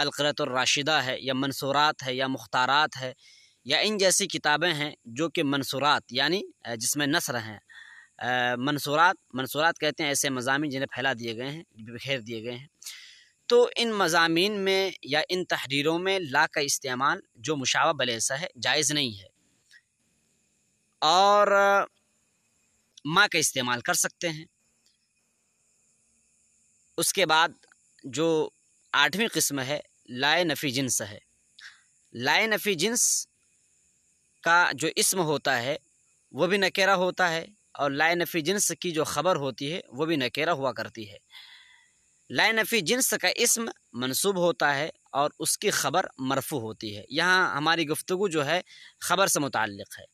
القرۃ الراشدہ ہے یا منصورات ہے یا مختارات ہے یا ان جیسی کتابیں ہیں جو کہ منصورات یعنی جس میں نثر ہیں، منصورات کہتے ہیں ایسے مضامین جنہیں پھیلا دیے گئے ہیں، بکھیر دیے گئے ہیں۔ تو ان مضامین میں یا ان تحریروں میں لا کا استعمال جو مشابہ بلیسا ہے جائز نہیں ہے، اور ما کا استعمال کر سکتے ہیں۔ اس کے بعد جو 8ویں قسم ہے لائے نفی جنس ہے۔ لائے نفی جنس کا جو اسم ہوتا ہے وہ بھی نکیرہ ہوتا ہے، اور لائے نفی جنس کی جو خبر ہوتی ہے وہ بھی نکیرہ ہوا کرتی ہے۔ لائے نفی جنس کا اسم منصوب ہوتا ہے اور اس کی خبر مرفوع ہوتی ہے۔ یہاں ہماری گفتگو جو ہے خبر سے متعلق ہے،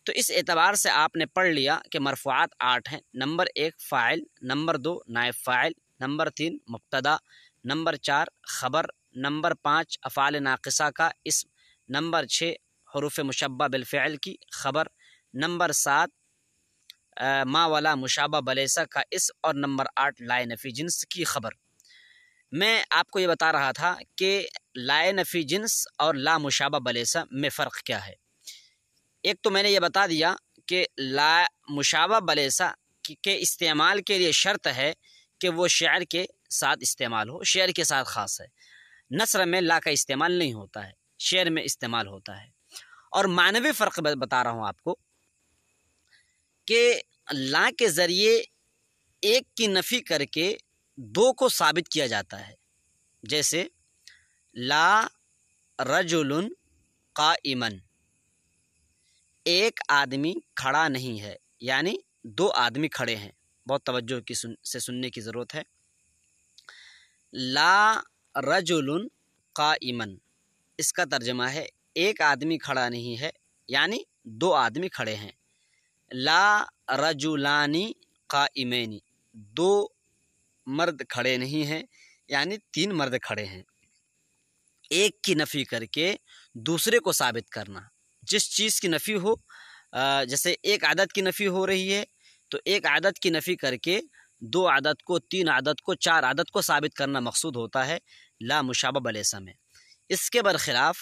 تو اس اعتبار سے آپ نے پڑھ لیا کہ مرفوعات 8 ہیں۔ نمبر 1 فاعل، نمبر 2 نائب فاعل، نمبر 3 مبتدا، نمبر 4 خبر، نمبر 5 افعال ناقصہ کا اسم، نمبر 6 حروف مشبہ بالفعل کی خبر، نمبر 7 ما ولا مشابہ بلیسا کا اسم، اور نمبر 8 لائے نفی جنس کی خبر۔ میں آپ کو یہ بتا رہا تھا کہ لائے نفی جنس اور لا مشابہ بلیسا میں فرق کیا ہے۔ ایک تو میں نے یہ بتا دیا کہ لا مشابہ بلیسا کے استعمال کے لیے شرط ہے کہ وہ شعر کے ساتھ استعمال ہو، شعر کے ساتھ خاص ہے۔ نثر میں لا کا استعمال نہیں ہوتا ہے، شعر میں استعمال ہوتا ہے۔ اور معنوی فرق بتا رہا ہوں آپ کو کہ لا کے ذریعے ایک کی نفی کر کے دو کو ثابت کیا جاتا ہے، جیسے لا رجل قائمن، ایک آدمی کھڑا نہیں ہے، یعنی 2 آدمی کھڑے ہیں۔ بہت توجہ سے سننے کی ضرورت ہے۔ لا رجل قائمن، اس کا ترجمہ ہے ایک آدمی کھڑا نہیں ہے، یعنی 2 آدمی کھڑے ہیں۔ لا رجلانی قائمین، 2 مرد کھڑے نہیں ہیں، یعنی 3 مرد کھڑے ہیں۔ ایک کی نفی کر کے دوسرے کو ثابت کرنا، جس چیز کی نفی ہو، جیسے ایک عدد کی نفی ہو رہی ہے تو ایک عدد کی نفی کر کے 2 عدد کو، 3 عدد کو، 4 عدد کو ثابت کرنا مقصود ہوتا ہے لا مشابہ بلیسا میں۔ اس کے برخلاف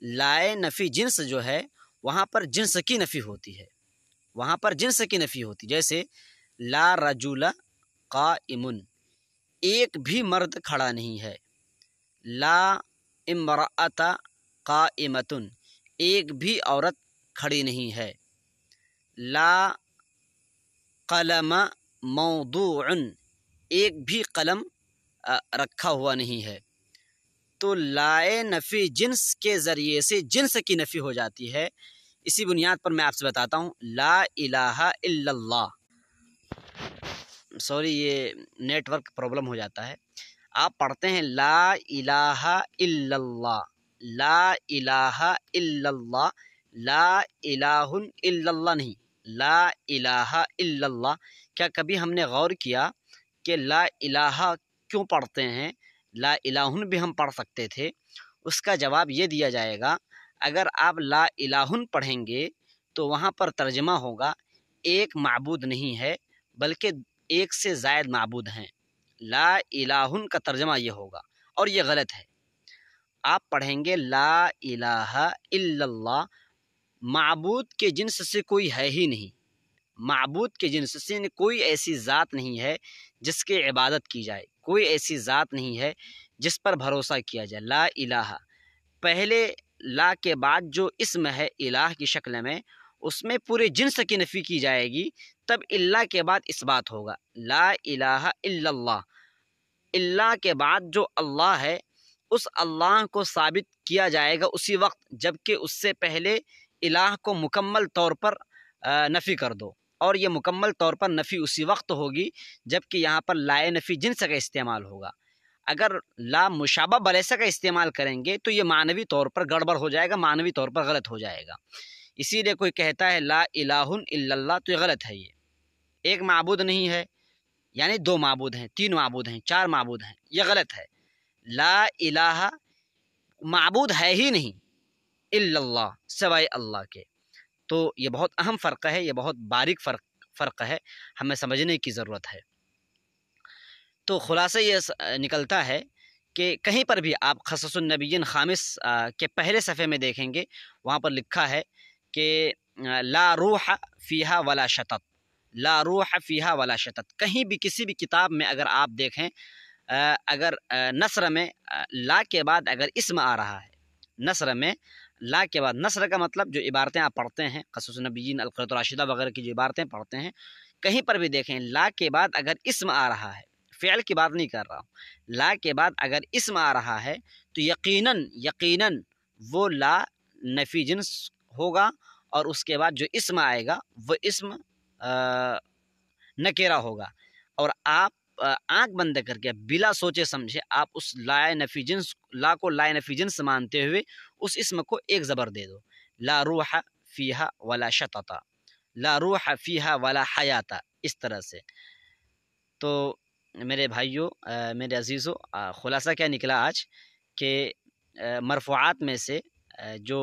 لائے نفی جنس جو ہے وہاں پر جنس کی نفی ہوتی ہے، وہاں پر جنس کی نفی ہوتی، جیسے لا رجل قائمن، ایک بھی مرد کھڑا نہیں ہے۔ لا امرأۃ قائمۃ، ایک بھی عورت کھڑی نہیں ہے۔ لا قلم موضوع، ایک بھی قلم رکھا ہوا نہیں ہے۔ تو لائے نفی جنس کے ذریعے سے جنس کی نفی ہو جاتی ہے۔ اسی بنیاد پر میں آپ سے بتاتا ہوں لا الہ الا اللہ، سوری یہ نیٹ ورک پرابلم ہو جاتا ہے۔ آپ پڑھتے ہیں لا الہ الا اللہ، لا الہ الا اللہ، لا الہ الا اللہ نہیں، لا الہ الا اللہ۔ کیا کبھی ہم نے غور کیا کہ لا الہ کیوں پڑھتے ہیں؟ لا الہ بھی ہم پڑھ سکتے تھے۔ اس کا جواب یہ دیا جائے گا، اگر آپ لا الہ پڑھیں گے تو وہاں پر ترجمہ ہوگا ایک معبود نہیں ہے بلکہ ایک سے زائد معبود ہیں۔ لا الہ کا ترجمہ یہ ہوگا، اور یہ غلط ہے۔ آپ پڑھیں گے لا الہ الا اللہ، معبود کے جنس سے کوئی ہے ہی نہیں، معبود کے جنس سے کوئی ایسی ذات نہیں ہے جس کی عبادت کی جائے، کوئی ایسی ذات نہیں ہے جس پر بھروسہ کیا جائے۔ لا الہ، پہلے لا کے بعد جو اسم ہے الہ کی شکل میں، اس میں پورے جنس کی نفی کی جائے گی، تب اللہ کے بعد اس بات ہوگا لا الہ الا اللہ۔ اللہ کے بعد جو اللہ ہے اس اللہ کو ثابت کیا جائے گا اسی وقت جبکہ اس سے پہلے الہ کو مکمل طور پر نفی کر دو، اور یہ مکمل طور پر نفی اسی وقت ہوگی جبکہ یہاں پر لائے نفی جنس کا استعمال ہوگا۔ اگر لا مشابہ بلیسا کا استعمال کریں گے تو یہ معنوی طور پر گڑبڑ ہو جائے گا، معنوی طور پر غلط ہو جائے گا۔ اسی لیے کوئی کہتا ہے لا الہ الا اللہ تو یہ غلط ہے، یہ ایک معبود نہیں ہے، یعنی 2 معبود ہیں، 3 معبود ہیں، 4 معبود ہیں، یہ غلط ہے۔ لا الہ، معبود ہے ہی نہیں الا اللہ، سوائے اللہ کے۔ تو یہ بہت اہم فرق ہے، یہ بہت باریک فرق ہے، ہمیں سمجھنے کی ضرورت ہے۔ تو خلاصہ یہ نکلتا ہے کہ کہیں پر بھی آپ قصص النبیین خامس کے پہلے صفحے میں دیکھیں گے، وہاں پر لکھا ہے کہ لا روح فیہا ولا شطط، لا روح فیہا ولا شطط۔ کہیں بھی کسی بھی کتاب میں اگر آپ دیکھیں، اگر نثر میں لا کے بعد اگر اسم آ رہا ہے، نثر میں لا کے بعد، نثر کا مطلب جو عبارتیں آپ پڑھتے ہیں قصص النبیین، القراۃ الراشدہ وغیرہ کی جو عبارتیں پڑھتے ہیں، کہیں پر بھی دیکھیں لا کے بعد اگر اسم آ رہا ہے، فعل کی بات نہیں کر رہا ہوں، لا کے بعد اگر اسم آ رہا ہے تو یقیناً وہ لا نفی جنس ہوگا، اور اس کے بعد جو اسم آئے گا وہ اسم نکیرہ ہوگا، اور آپ آنکھ بند کر کے بلا سوچے سمجھے آپ اس لا نفی جنس، لا کو لا نفی جنس مانتے ہوئے اس اسم کو ایک زبر دے دو، لا روح فیہا ولا شطط، لا روح فیہا ولا حیات، اس طرح سے۔ تو میرے بھائیوں، میرے عزیزوں، خلاصہ کیا نکلا آج کہ مرفوعات میں سے جو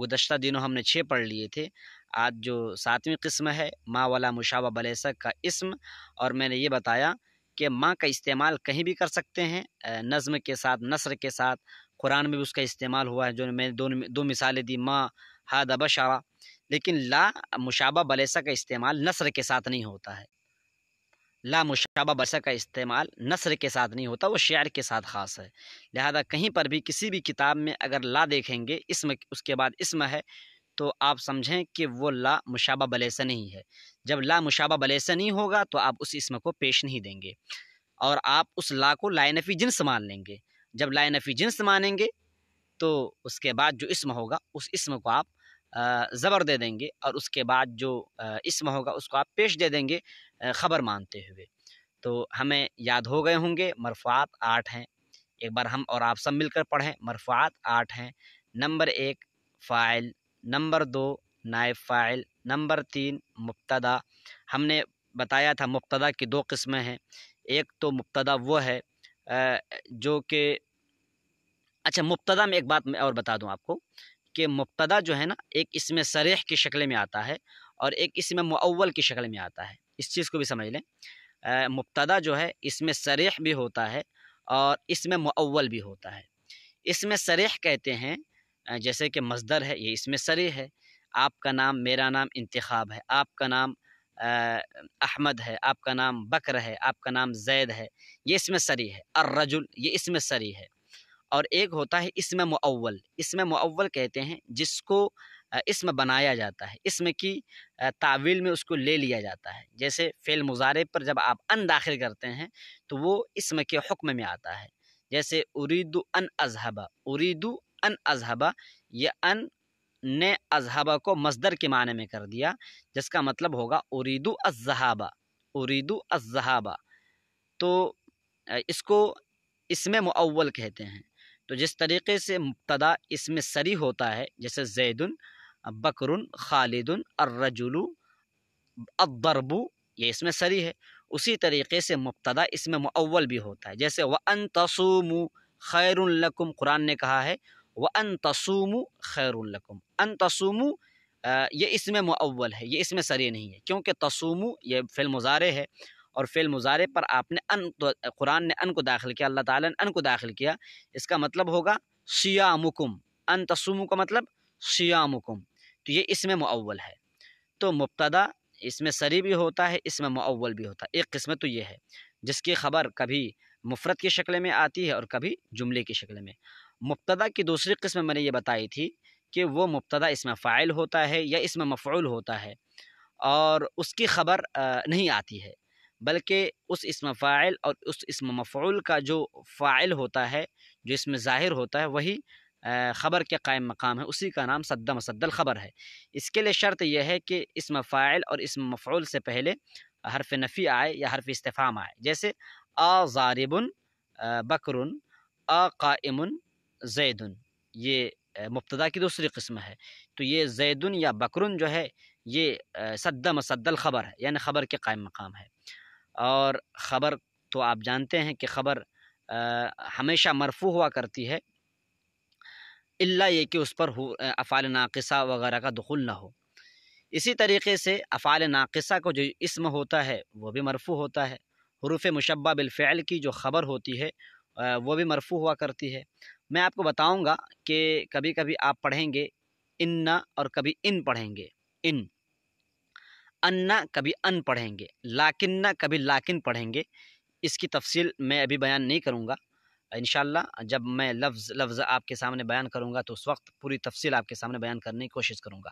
گزشتہ دنوں ہم نے 6 پڑھ لیے تھے، آج جو 7ویں قسم ہے ما ولا مشابہ بلیسا کا اسم، اور میں نے یہ بتایا کہ ماں کا استعمال کہیں بھی کر سکتے ہیں، نظم کے ساتھ، نثر کے ساتھ، قرآن میں بھی اس کا استعمال ہوا ہے، جو میں نے دو مثالیں دی، ماں ہذا بشرا، لیکن لا مشابہ بلیسا کا استعمال نثر کے ساتھ نہیں ہوتا ہے، لا مشابہ بلیسا کا استعمال نثر کے ساتھ نہیں ہوتا، وہ شعر کے ساتھ خاص ہے۔ لہذا کہیں پر بھی کسی بھی کتاب میں اگر لا دیکھیں گے، اسم اس کے بعد اسم ہے، تو آپ سمجھیں کہ وہ لا مشابہ بلیسا نہیں ہے۔ جب لا مشابہ بلیسا نہیں ہوگا تو آپ اس اسم کو پیش نہیں دیں گے، اور آپ اس لا کو لا نفی جنس مان لیں گے۔ جب لا نفی جنس مانیں گے تو اس کے بعد جو اسم ہوگا اس اسم کو آپ زبر دے دیں گے، اور اس کے بعد جو اسم ہوگا اس کو آپ پیش دے دیں گے خبر مانتے ہوئے۔ تو ہمیں یاد ہو گئے ہوں گے مرفوعات 8 ہیں، ایک بار ہم اور آپ سب مل کر پڑھیں۔ مرفوعات 8 ہیں، نمبر 1 فاعل، نمبر 2 نائب فاعل، نمبر 3 مبتدا۔ ہم نے بتایا تھا مبتدا کی 2 قسمیں ہیں، ایک تو مبتدا وہ ہے جو کہ، اچھا مبتدا میں ایک بات میں اور بتا دوں آپ کو کہ مبتدا جو ہے نا، ایک اسم صریح کی شکل میں آتا ہے اور ایک اسم مؤول کی شکل میں آتا ہے، اس چیز کو بھی سمجھ لیں۔ مبتدا جو ہے اسم صریح بھی ہوتا ہے اور اسم مؤول بھی ہوتا ہے۔ اسم صریح کہتے ہیں جیسے کہ مصدر ہے، یہ اسم صریح ہے، آپ کا نام، میرا نام انتخاب ہے، آپ کا نام احمد ہے، آپ کا نام بکر ہے، آپ کا نام زید ہے، یہ اسم صریح ہے۔ الرجل، یہ اسم صریح ہے۔ اور ایک ہوتا ہے اسم مؤول، اسم مؤول کہتے ہیں جس کو اسم بنایا جاتا ہے، اسم کی تعویل میں اس کو لے لیا جاتا ہے، جیسے فعل مضارع پر جب آپ ان داخل کرتے ہیں تو وہ اسم کے حکم میں آتا ہے، جیسے اريد ان اذهب، اريد ان اذهب، یہ ان نے اذهب کو مصدر کے معنی میں کر دیا، جس کا مطلب ہوگا اريد الذهاب، اريد الذهاب، تو اس کو اسم مؤول کہتے ہیں۔ تو جس طریقے سے مبتدا اسم صریح ہوتا ہے، جیسے زید، بکر، خالد، الرجل، الضرب، یہ اسم صریح ہے، اسی طریقے سے مبتدا اسم مؤول بھی ہوتا ہے، جیسے وَأَن تَصُومُوا خَيْرٌ لَكُمْ، قرآن نے کہا ہے وَأَن تَصُومُوا خَيْرٌ لَكُمْ، ان تصوموا یہ اسم مؤول ہے، یہ اسم صریح نہیں ہے، کیونکہ تصوموا یہ فعل مضارع ہے، اور فعل مضارع پر آپ نے ان، قرآن نے ان کو داخل کیا، اللہ تعالیٰ نے ان کو داخل کیا، اس کا مطلب ہوگا صیامکم، ان تصوموا کا مطلب صیامکم، تو یہ اسم مؤول ہے۔ تو مبتدا اسم صریح بھی ہوتا ہے، اسم مؤول بھی ہوتا ہے، ایک قسم تو یہ ہے جس کی خبر کبھی مفرد کی شکل میں آتی ہے اور کبھی جملے کی شکل میں۔ مبتدا کی دوسری قسم میں نے یہ بتائی تھی کہ وہ مبتدا اسم فاعل ہوتا ہے یا اسم مفعول ہوتا ہے، اور اس کی خبر نہیں آتی ہے، بلکہ اس اسم فاعل اور اس اسم مفعول کا جو فاعل ہوتا ہے، جو اس میں ظاہر ہوتا ہے، وہی خبر کے قائم مقام ہے، اسی کا نام صد مصد الخبر ہے۔ اس کے لیے شرط یہ ہے کہ اسم فاعل اور اسم مفعول سے پہلے حرف نفی آئے یا حرف استفہام آئے، جیسے آ ضارب بکر، آ قائم زید، یہ مبتدا کی دوسری قسم ہے۔ تو یہ زیدن یا بکرن جو ہے یہ صد مصد الخبر ہے، یعنی خبر کے قائم مقام ہے، اور خبر تو آپ جانتے ہیں کہ خبر ہمیشہ مرفوع ہوا کرتی ہے، الا یہ کہ اس پر افعال ناقصہ وغیرہ کا دخول نہ ہو۔ اسی طریقے سے افعال ناقصہ کو جو اسم ہوتا ہے وہ بھی مرفوع ہوتا ہے، حروف مشبہ بالفعل کی جو خبر ہوتی ہے وہ بھی مرفوع ہوا کرتی ہے۔ میں آپ کو بتاؤں گا کہ کبھی کبھی آپ پڑھیں گے ان اور کبھی ان پڑھیں گے، ان انا کبھی ان پڑھیں گے، لاکنہ کبھی لاکن پڑھیں گے۔ اس کی تفصیل میں ابھی بیان نہیں کروں گا، انشاءاللہ جب میں لفظ لفظ آپ کے سامنے بیان کروں گا تو اس وقت پوری تفصیل آپ کے سامنے بیان کرنے کی کوشش کروں گا۔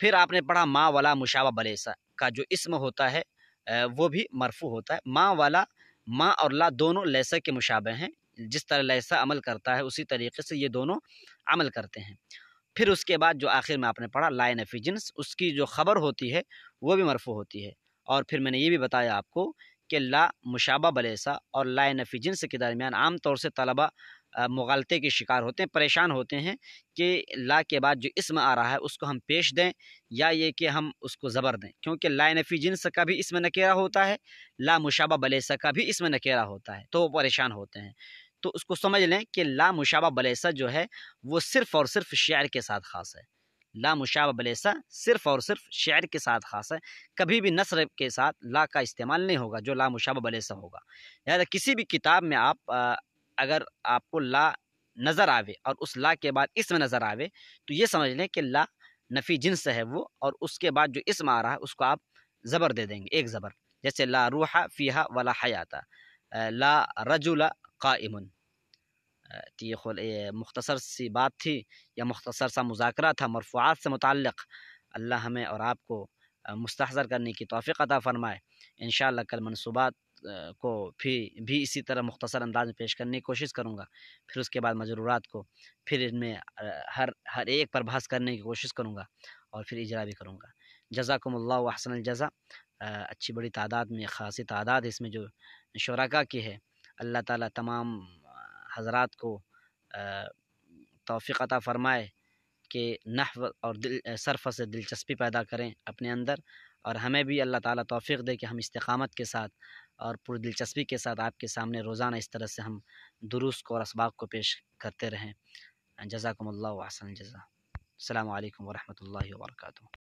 پھر آپ نے پڑھا ما ولا مشابہ بلیسا کا جو اسم ہوتا ہے وہ بھی مرفوع ہوتا ہے۔ ما والا، ما اور لا دونوں لیسا کے مشابہ ہیں، جس طرح لیسا عمل کرتا ہے اسی طریقے سے یہ دونوں عمل کرتے ہیں۔ پھر اس کے بعد جو آخر میں آپ نے پڑھا لا نفی جنس، اس کی جو خبر ہوتی ہے وہ بھی مرفوع ہوتی ہے۔ اور پھر میں نے یہ بھی بتایا آپ کو کہ لا مشابہ بلیسا اور لا نفی جنس کے درمیان عام طور سے طلبہ مغالطے کے شکار ہوتے ہیں، پریشان ہوتے ہیں کہ لا کے بعد جو اسم آ رہا ہے اس کو ہم پیش دیں یا یہ کہ ہم اس کو زبر دیں، کیونکہ لا نفی جنس کا بھی اسم نکیرہ ہوتا ہے، لا مشابہ بلیسا کا بھی اسم نکیرہ ہوتا ہے، تو وہ پریشان ہوتے ہیں۔ تو اس کو سمجھ لیں کہ لا مشابہ بلیسا جو ہے وہ صرف اور صرف شعر کے ساتھ خاص ہے۔ لا مشابہ بلیسا صرف اور صرف شعر کے ساتھ خاص ہے، کبھی بھی نثر کے ساتھ لا کا استعمال نہیں ہوگا جو لا مشابہ بلیسا ہوگا۔ لہٰذا کسی بھی کتاب میں آپ اگر آپ کو لا نظر آوے اور اس لا کے بعد اسم نظر آوے تو یہ سمجھ لیں کہ لا نفی جنس ہے وہ، اور اس کے بعد جو اسم آ رہا ہے اس کو آپ زبر دے دیں گے، ایک زبر، جیسے لا روح فیہا ولا حیات، لا رجل قائم۔ تو یہ مختصر سی بات تھی یا مختصر سا مذاکرہ تھا مرفوعات سے متعلق۔ اللہ ہمیں اور آپ کو مستحضر کرنے کی توفیق عطا فرمائے۔ انشاءاللہ کل منصوبات کو بھی اسی طرح مختصر انداز میں پیش کرنے کی کوشش کروں گا، پھر اس کے بعد مجرورات کو، پھر ان میں ہر ایک پر بحث کرنے کی کوشش کروں گا اور پھر اجرا بھی کروں گا۔ جزاکم اللہ احسن الجزا۔ اچھی بڑی تعداد میں، خاصی تعداد اس میں جو شرکاء کی ہے، اللہ تعالیٰ تمام حضرات کو توفیق عطا فرمائے کہ نحو اور صرف سے دلچسپی پیدا کریں اپنے اندر، اور ہمیں بھی اللہ تعالیٰ توفیق دے کہ ہم استقامت کے ساتھ اور پوری دلچسپی کے ساتھ آپ کے سامنے روزانہ اس طرح سے ہم دروس کو اور اسباق کو پیش کرتے رہیں۔ جزاکم اللہ احسن الجزا۔ السلام علیکم ورحمۃ اللہ وبرکاتہ۔